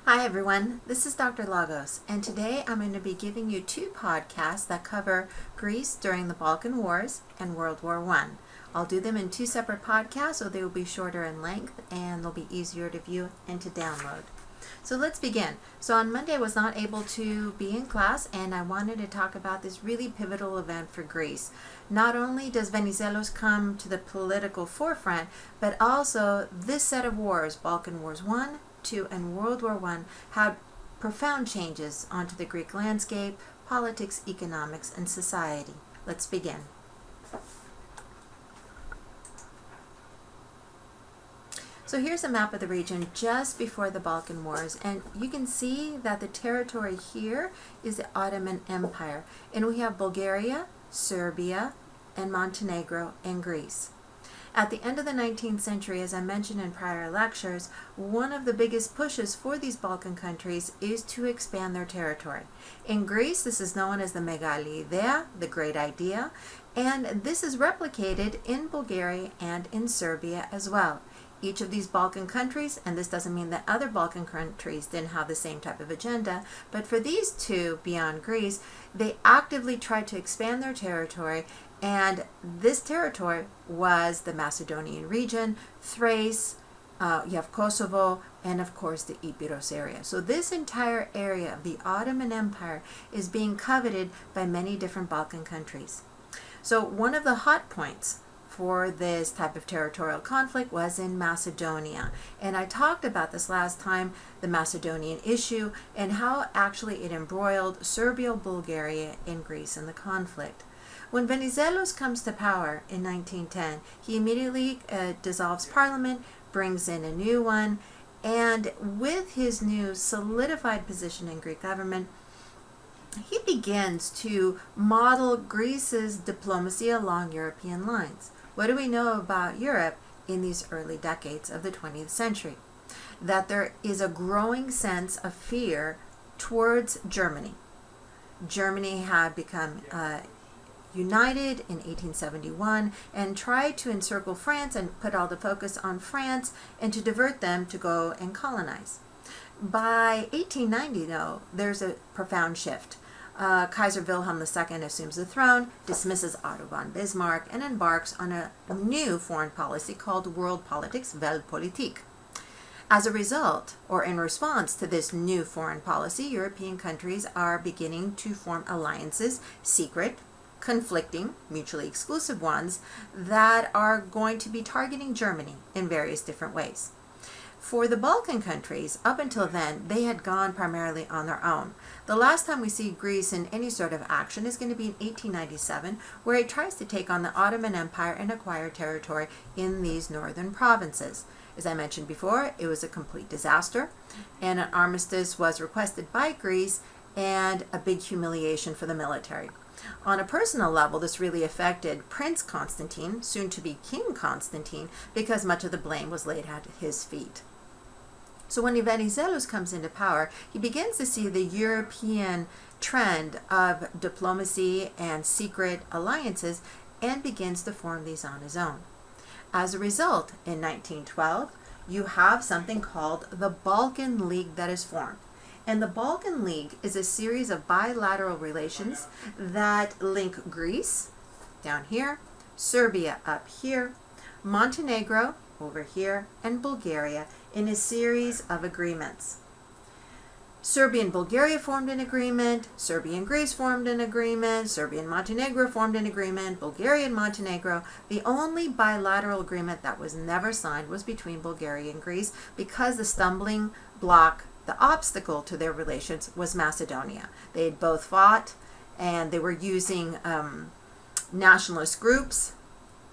Hi everyone, this is Dr. Lagos, and today I'm going to be giving you two podcasts that cover Greece during the Balkan Wars and World War I. I'll do them in two separate podcasts, so they will be shorter in length and they'll be easier to view and to download. So let's begin. So on Monday I was not able to be in class, and I wanted to talk about this really pivotal event for Greece. Not only does Venizelos come to the political forefront, but also this set of wars, Balkan Wars 1, 2, and World War I, had profound changes onto the Greek landscape, politics, economics, and society. Let's begin. So here's a map of the region just before the Balkan Wars, and you can see that the territory here is the Ottoman Empire, and we have Bulgaria, Serbia, and Montenegro, and Greece. At the end of the 19th century, as I mentioned in prior lectures, one of the biggest pushes for these Balkan countries is to expand their territory. In Greece, this is known as the Megali Idea, the great idea, and this is replicated in Bulgaria and in Serbia as well. Each of these Balkan countries, and this doesn't mean that other Balkan countries didn't have the same type of agenda, but for these two beyond Greece, they actively tried to expand their territory, and this territory was the Macedonian region, Thrace, you have Kosovo, and of course the Epirus area. So this entire area of the Ottoman Empire is being coveted by many different Balkan countries. So one of the hot points for this type of territorial conflict was in Macedonia. And I talked about this last time, the Macedonian issue, and how actually it embroiled Serbia, Bulgaria, and Greece in the conflict. When Venizelos comes to power in 1910, he immediately dissolves parliament, brings in a new one, and with his new solidified position in Greek government, he begins to model Greece's diplomacy along European lines. What do we know about Europe in these early decades of the 20th century? That there is a growing sense of fear towards Germany. Germany had become united in 1871 and tried to encircle France and put all the focus on France and to divert them to go and colonize. By 1890, though, there's a profound shift. Kaiser Wilhelm II assumes the throne, dismisses Otto von Bismarck, and embarks on a new foreign policy called World Politics, Weltpolitik. As a result, or in response to this new foreign policy, European countries are beginning to form alliances, secret, conflicting, mutually exclusive ones, that are going to be targeting Germany in various different ways. For the Balkan countries, up until then, they had gone primarily on their own. The last time we see Greece in any sort of action is going to be in 1897, where it tries to take on the Ottoman Empire and acquire territory in these northern provinces. As I mentioned before, it was a complete disaster, and an armistice was requested by Greece, and a big humiliation for the military. On a personal level, this really affected Prince Constantine, soon to be King Constantine, because much of the blame was laid at his feet. So when Venizelos comes into power, he begins to see the European trend of diplomacy and secret alliances and begins to form these on his own. As a result, in 1912, you have something called the Balkan League that is formed. And the Balkan League is a series of bilateral relations that link Greece, down here, Serbia up here, Montenegro, over here, and Bulgaria in a series of agreements. Serbia and Bulgaria formed an agreement, Serbia and Greece formed an agreement, Serbia and Montenegro formed an agreement, Bulgaria and Montenegro. The only bilateral agreement that was never signed was between Bulgaria and Greece, because the stumbling block, the obstacle to their relations, was Macedonia. They had both fought, and they were using nationalist groups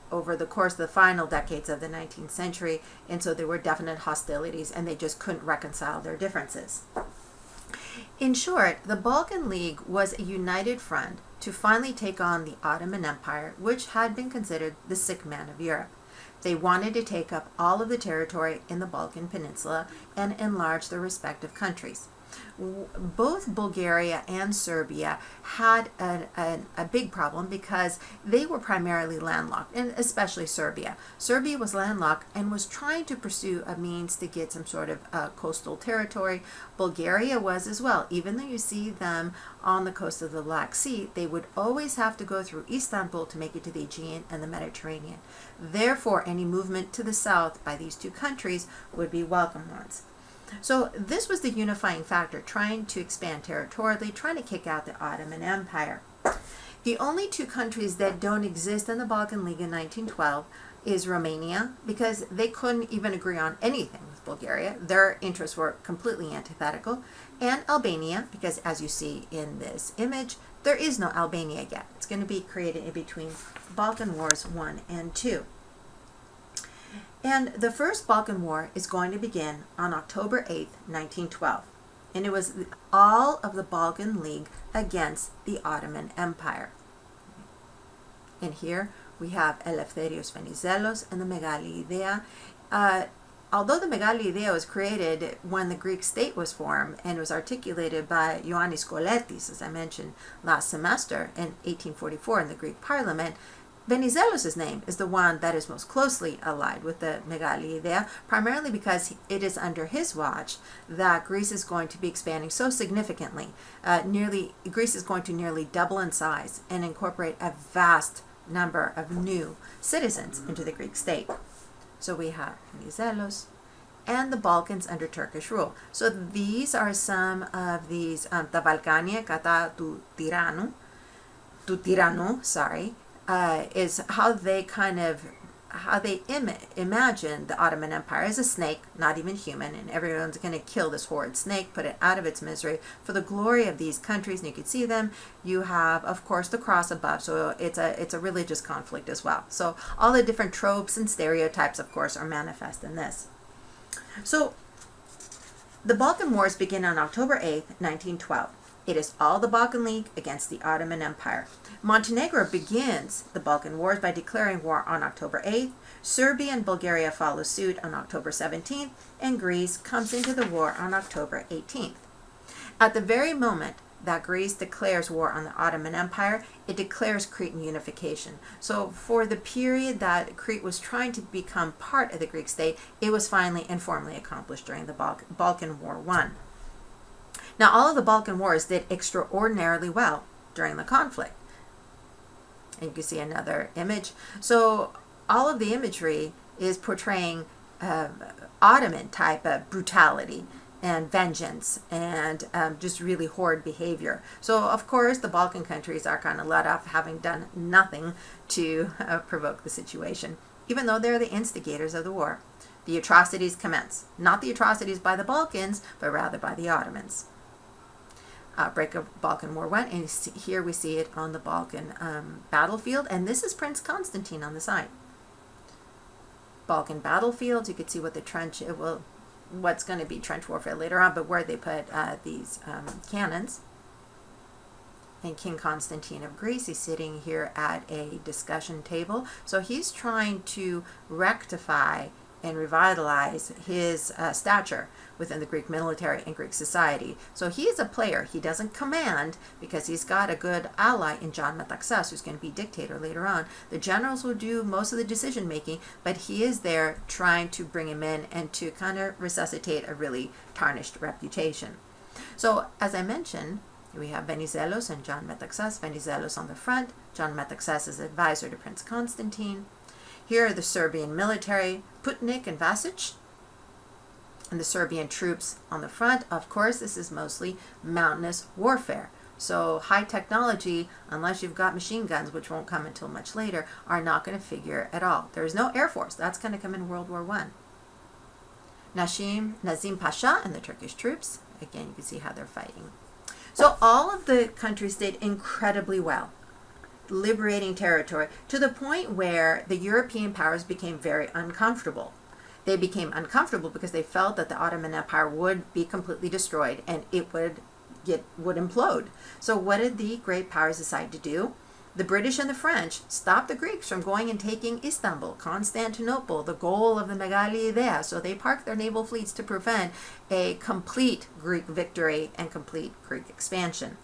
over the course of the final decades of the 19th century, and so there were definite hostilities, and they just couldn't reconcile their differences. In short, the Balkan League was a united front to finally take on the Ottoman Empire, which had been considered the sick man of Europe. They wanted to take up all of the territory in the Balkan Peninsula and enlarge their respective countries. Both Bulgaria and Serbia had a big problem because they were primarily landlocked, and especially Serbia. Serbia was landlocked and was trying to pursue a means to get some sort of coastal territory. Bulgaria was as well. Even though you see them on the coast of the Black Sea, they would always have to go through Istanbul to make it to the Aegean and the Mediterranean. Therefore, any movement to the south by these two countries would be welcome ones. So this was the unifying factor, trying to expand territorially, trying to kick out the Ottoman Empire. The only two countries that don't exist in the Balkan League in 1912 is Romania, because they couldn't even agree on anything with Bulgaria. Their interests were completely antithetical. And Albania, because as you see in this image, there is no Albania yet. It's going to be created in between Balkan Wars 1 and 2. And the First Balkan War is going to begin on October 8th, 1912. And it was all of the Balkan League against the Ottoman Empire. And here we have Eleftherios Venizelos and the Megali Idea. Although the Megali Idea was created when the Greek state was formed and was articulated by Ioannis Koletis, as I mentioned last semester, in 1844 in the Greek parliament, Venizelos' name is the one that is most closely allied with the Megali Idea, primarily because it is under his watch that Greece is going to be expanding so significantly. Greece is going to nearly double in size and incorporate a vast number of new citizens into the Greek state. So we have Venizelos and the Balkans under Turkish rule. So these are some of these, the Balkania kata tu tiranu, is how they imagine the Ottoman Empire as a snake, not even human, and everyone's going to kill this horrid snake, put it out of its misery for the glory of these countries. And you can see them. You have, of course, the cross above, so it's a religious conflict as well. So all the different tropes and stereotypes, of course, are manifest in this. So the Balkan Wars begin on October 8th, 1912. It is all the Balkan League against the Ottoman Empire. Montenegro begins the Balkan Wars by declaring war on October 8th. Serbia and Bulgaria follow suit on October 17th, and Greece comes into the war on October 18th. At the very moment that Greece declares war on the Ottoman Empire, it declares Cretan unification. So for the period that Crete was trying to become part of the Greek state, it was finally and formally accomplished during the Balkan War I. Now, all of the Balkan Wars did extraordinarily well during the conflict. And you can see another image. So all of the imagery is portraying Ottoman type of brutality and vengeance and just really horrid behavior. So of course the Balkan countries are kind of let off, having done nothing to provoke the situation, even though they're the instigators of the war. The atrocities commence, not the atrocities by the Balkans, but rather by the Ottomans. Outbreak of Balkan War I, and here we see it on the Balkan battlefield, and this is Prince Constantine on the side. Balkan battlefields, you could see what the trench, what's going to be trench warfare later on, but where they put these cannons. And King Constantine of Greece, he's sitting here at a discussion table, so he's trying to rectify and revitalize his stature within the Greek military and Greek society. So he is a player. He doesn't command because he's got a good ally in John Metaxas, who's going to be dictator later on. The generals will do most of the decision making, but he is there trying to bring him in and to kind of resuscitate a really tarnished reputation. So as I mentioned, we have Venizelos and John Metaxas. Venizelos on the front. John Metaxas is advisor to Prince Constantine. Here are the Serbian military, Putnik and Vasic, and the Serbian troops on the front. Of course, this is mostly mountainous warfare. So high technology, unless you've got machine guns, which won't come until much later, are not going to figure at all. There's no air force. That's going to come in World War I. Nazim Pasha and the Turkish troops. Again, you can see how they're fighting. So all of the countries did incredibly well, liberating territory to the point where the European powers became very uncomfortable. They became uncomfortable because they felt that the Ottoman Empire would be completely destroyed and it would implode. So what did the great powers decide to do? the British and the French stopped the Greeks from going and taking Istanbul, Constantinople, the goal of the Megali Idea. So they parked their naval fleets to prevent a complete Greek victory and complete Greek expansion.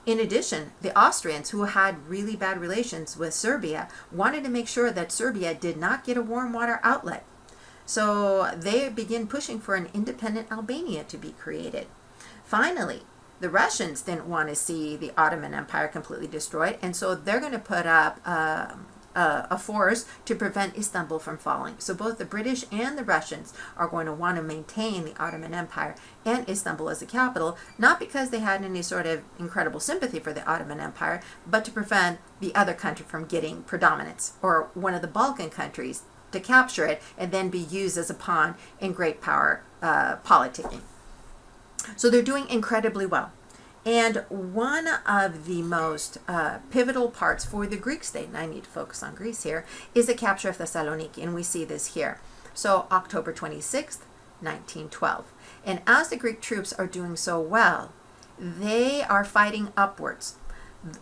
In addition, the Austrians, who had really bad relations with Serbia, wanted to make sure that Serbia did not get a warm water outlet. So they began pushing for an independent Albania to be created. Finally, the Russians didn't want to see the Ottoman Empire completely destroyed, and so they're going to put up a force to prevent Istanbul from falling. So both the British and the Russians are going to want to maintain the Ottoman Empire and Istanbul as the capital, not because they had any sort of incredible sympathy for the Ottoman Empire, but to prevent the other country from getting predominance, or one of the Balkan countries to capture it and then be used as a pawn in great power politicking. So they're doing incredibly well. And one of the most pivotal parts for the Greek state, and I need to focus on Greece here, is the capture of Thessaloniki, and we see this here. So October 26th, 1912. And as the Greek troops are doing so well, they are fighting upwards.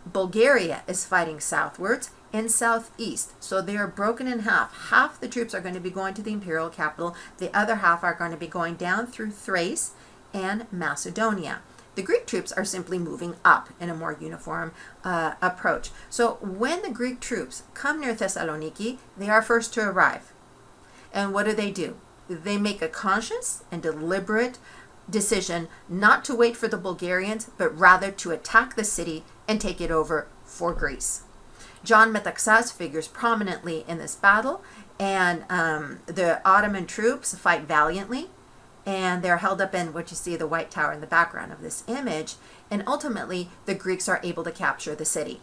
Bulgaria is fighting southwards and southeast. So they are broken in half. Half the troops are going to be going to the imperial capital. The other half are going to be going down through Thrace and Macedonia. The Greek troops are simply moving up in a more uniform approach. So when the Greek troops come near Thessaloniki, they are first to arrive. And what do? They make a conscious and deliberate decision not to wait for the Bulgarians, but rather to attack the city and take it over for Greece. John Metaxas figures prominently in this battle, and the Ottoman troops fight valiantly. And they're held up in what you see, the White Tower in the background of this image. And ultimately, the Greeks are able to capture the city.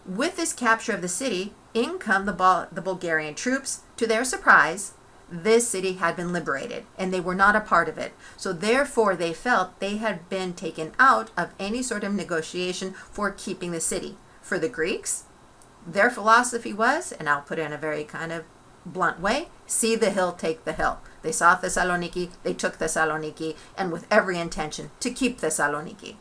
With this capture of the city, in come the Bulgarian troops. To their surprise, this city had been liberated, and they were not a part of it. So therefore, they felt they had been taken out of any sort of negotiation for keeping the city. For the Greeks, their philosophy was, and I'll put it in a very kind of blunt way, see the hill, take the hill. They saw Thessaloniki, they took Thessaloniki, and with every intention to keep Thessaloniki.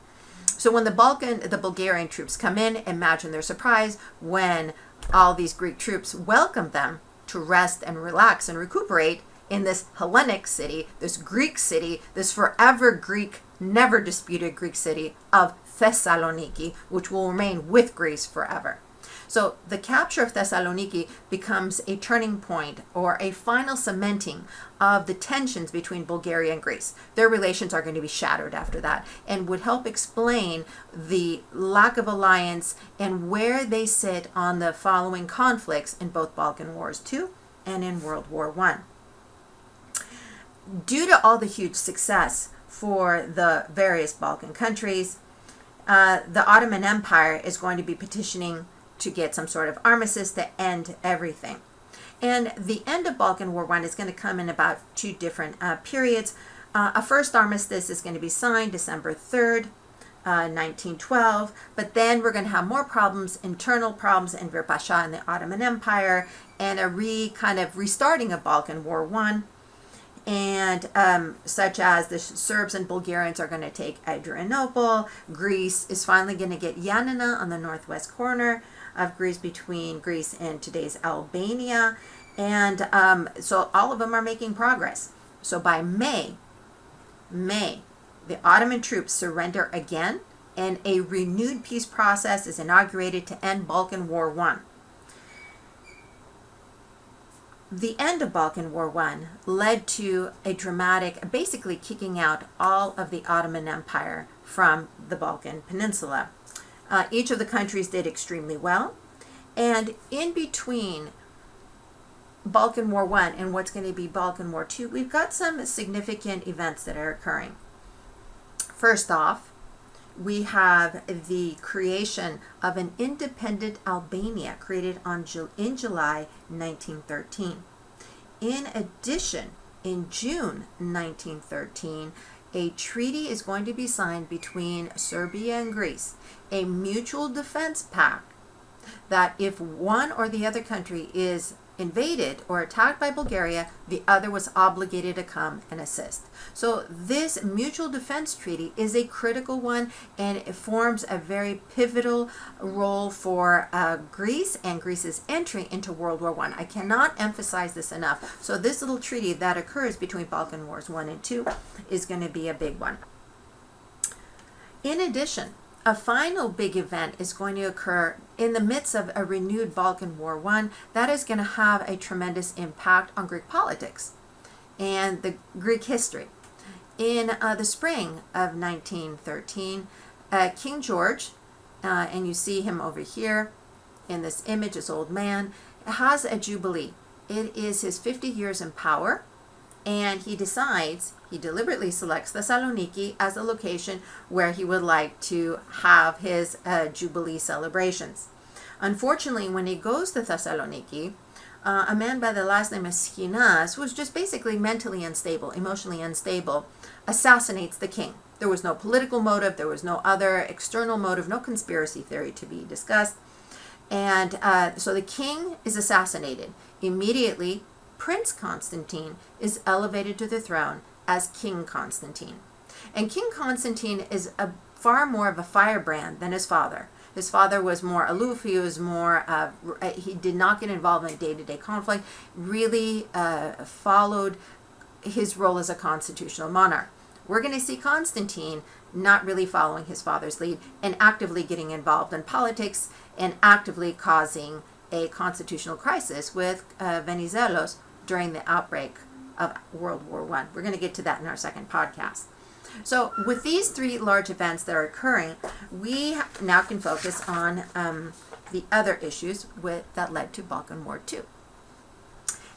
So when the Bulgarian troops come in, imagine their surprise when all these Greek troops welcome them to rest and relax and recuperate in this Hellenic city, this Greek city, this forever Greek, never disputed Greek city of Thessaloniki, which will remain with Greece forever. So the capture of Thessaloniki becomes a turning point, or a final cementing of the tensions between Bulgaria and Greece. Their relations are going to be shattered after that, and would help explain the lack of alliance and where they sit on the following conflicts in both Balkan Wars II and in World War I. Due to all the huge success for the various Balkan countries, the Ottoman Empire is going to be petitioning to get some sort of armistice to end everything. And the end of Balkan War I is going to come in about two different periods. A first armistice is going to be signed December 3rd, 1912, but then we're going to have more problems, internal problems in Enver Pasha and the Ottoman Empire, and a kind of restarting of Balkan War I. And such as the Serbs and Bulgarians are going to take Adrianople. Greece is finally going to get Yanina on the northwest corner of Greece, between Greece and today's Albania. And so all of them are making progress. So by May, the Ottoman troops surrender again, and a renewed peace process is inaugurated to end Balkan War I. The end of Balkan War I led to a dramatic, basically kicking out all of the Ottoman Empire from the Balkan Peninsula. Each of the countries did extremely well, and in between Balkan War I and what's going to be Balkan War II, we've got some significant events that are occurring. First off, we have the creation of an independent Albania, created in July 1913. In addition, in June 1913, a treaty is going to be signed between Serbia and Greece, a mutual defense pact that if one or the other country is invaded or attacked by Bulgaria, the other was obligated to come and assist. So this mutual defense treaty is a critical one, and it forms a very pivotal role for Greece and Greece's entry into World War I. I cannot emphasize this enough. So this little treaty that occurs between Balkan Wars 1 and 2 is going to be a big one. In addition, a final big event is going to occur in the midst of a renewed Balkan War I that is going to have a tremendous impact on Greek politics and the Greek history. In the spring of 1913, King George, and you see him over here in this image, this old man, has a jubilee. It is his 50 years in power, and he deliberately selects Thessaloniki as the location where he would like to have his jubilee celebrations. Unfortunately, when he goes to Thessaloniki, a man by the last name of Skinas, who was just basically mentally unstable, emotionally unstable, assassinates the king. There was no political motive, there was no other external motive, no conspiracy theory to be discussed. And so the king is assassinated. Immediately, Prince Constantine is elevated to the throne as King Constantine. And King Constantine is far more of a firebrand than his father. His father was more aloof. He was more, he did not get involved in day-to-day conflict, really followed his role as a constitutional monarch. We're going to see Constantine not really following his father's lead and actively getting involved in politics and actively causing a constitutional crisis with Venizelos during the outbreak of World War I. We're going to get to that in our second podcast. So with these three large events that are occurring, we now can focus on the other issues that led to Balkan War II.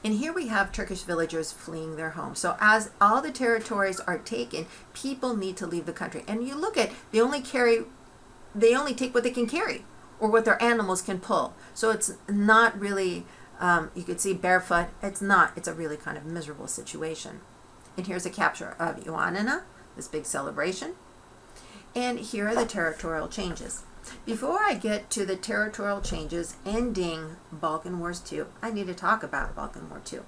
And here we have Turkish villagers fleeing their homes. So as all the territories are taken, people need to leave the country. And you look at, they only take what they can carry or what their animals can pull. So it's not really, you could see barefoot. It's a really kind of miserable situation. And here's a capture of Ioannina, this big celebration. And here are the territorial changes. Before I get to the territorial changes ending Balkan Wars II, I need to talk about Balkan War II.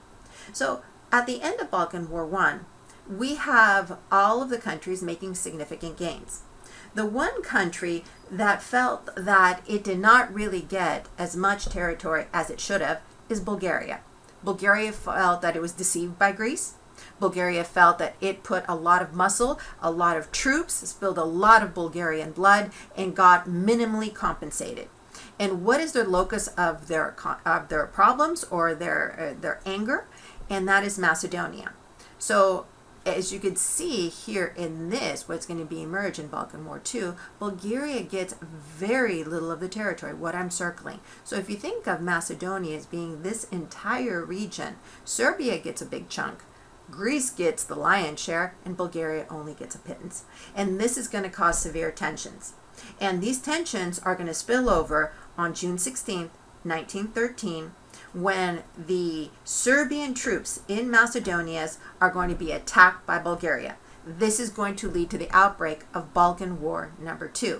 So at the end of Balkan War I, we have all of the countries making significant gains. The one country that felt that it did not really get as much territory as it should have is Bulgaria. Bulgaria felt that it was deceived by Greece. Bulgaria felt that it put a lot of muscle, a lot of troops, spilled a lot of Bulgarian blood, and got minimally compensated. And what is the locus of their problems or their anger? And that is Macedonia. So as you can see here in this, what's going to be emerged in Balkan War II, Bulgaria gets very little of the territory, what I'm circling. So if you think of Macedonia as being this entire region, Serbia gets a big chunk. Greece gets the lion's share, and Bulgaria only gets a pittance. And this is going to cause severe tensions. And these tensions are going to spill over on June 16th, 1913, when the Serbian troops in Macedonia are going to be attacked by Bulgaria. This is going to lead to the outbreak of Balkan War II.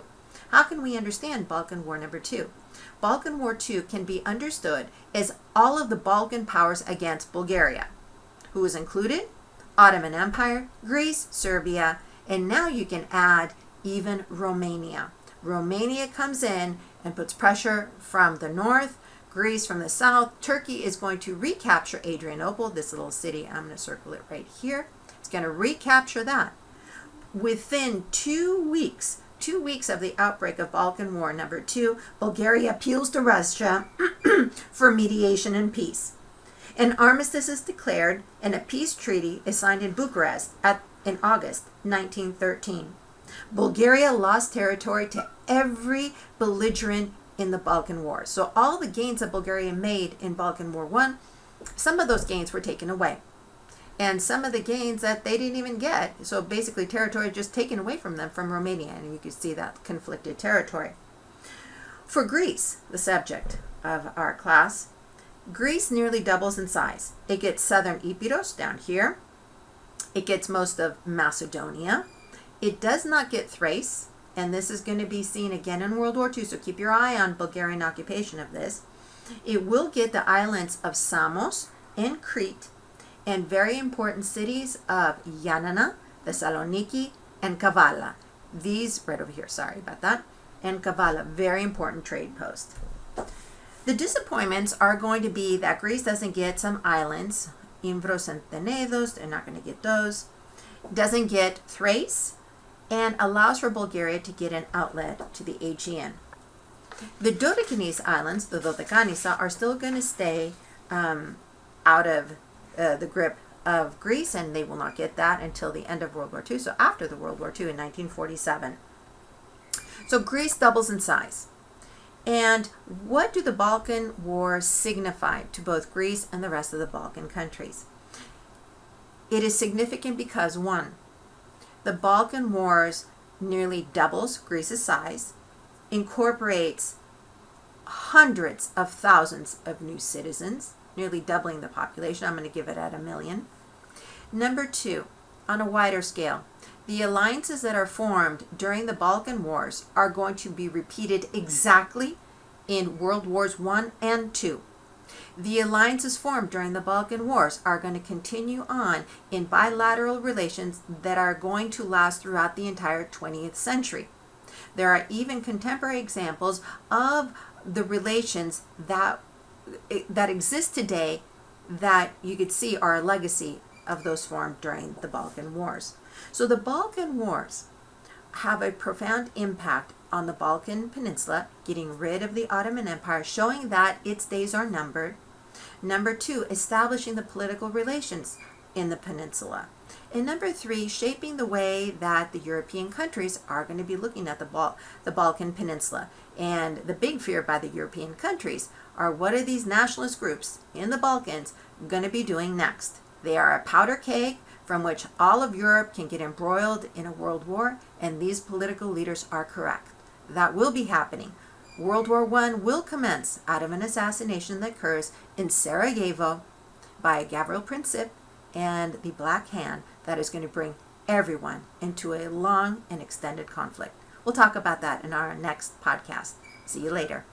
How can we understand Balkan War II? Balkan War II can be understood as all of the Balkan powers against Bulgaria. Who is included? Ottoman Empire, Greece, Serbia, and now you can add even Romania. Romania comes in and puts pressure from the north, Greece from the south. Turkey is going to recapture Adrianople, this little city. I'm going to circle it right here. It's going to recapture that. Within 2 weeks of the outbreak of Balkan War II, Bulgaria appeals to Russia for mediation and peace. An armistice is declared and a peace treaty is signed in Bucharest in August 1913. Bulgaria lost territory to every belligerent in the Balkan Wars. So all the gains that Bulgaria made in Balkan War I, some of those gains were taken away. And some of the gains that they didn't even get, so basically territory just taken away from them from Romania, and you can see that conflicted territory. For Greece, the subject of our class, Greece nearly doubles in size. It gets southern Epirus down here. It gets most of Macedonia. It does not get Thrace, and this is going to be seen again in World War II, so keep your eye on Bulgarian occupation of this. It will get the islands of Samos and Crete, and very important cities of Yanina, Thessaloniki, and Kavala. These, right over here, sorry about that, and Kavala, very important trade post. The disappointments are going to be that Greece doesn't get some islands, Imbros and Tenedos, they're not going to get those, doesn't get Thrace, and allows for Bulgaria to get an outlet to the Aegean. The Dodecanese Islands, the Dodecanisa, are still going to stay out of the grip of Greece, and they will not get that until the end of World War II, so after the World War II in 1947. So Greece doubles in size. And what do the Balkan Wars signify to both Greece and the rest of the Balkan countries? It is significant because, one, the Balkan Wars nearly doubles Greece's size, incorporates hundreds of thousands of new citizens, nearly doubling the population. I'm going to give it at 1 million. Number two, on a wider scale, the alliances that are formed during the Balkan Wars are going to be repeated exactly in World Wars I and II. The alliances formed during the Balkan Wars are going to continue on in bilateral relations that are going to last throughout the entire 20th century. There are even contemporary examples of the relations that exist today that you could see are a legacy of those formed during the Balkan Wars. So the Balkan Wars have a profound impact on the Balkan Peninsula, getting rid of the Ottoman Empire, showing that its days are numbered. Number two, establishing the political relations in the peninsula. And number three, shaping the way that the European countries are going to be looking at the Balkan Peninsula. And the big fear by the European countries are, what are these nationalist groups in the Balkans going to be doing next? They are a powder keg from which all of Europe can get embroiled in a world war, and these political leaders are correct. That will be happening. World War I will commence out of an assassination that occurs in Sarajevo by Gavril Princip and the Black Hand that is going to bring everyone into a long and extended conflict. We'll talk about that in our next podcast. See you later.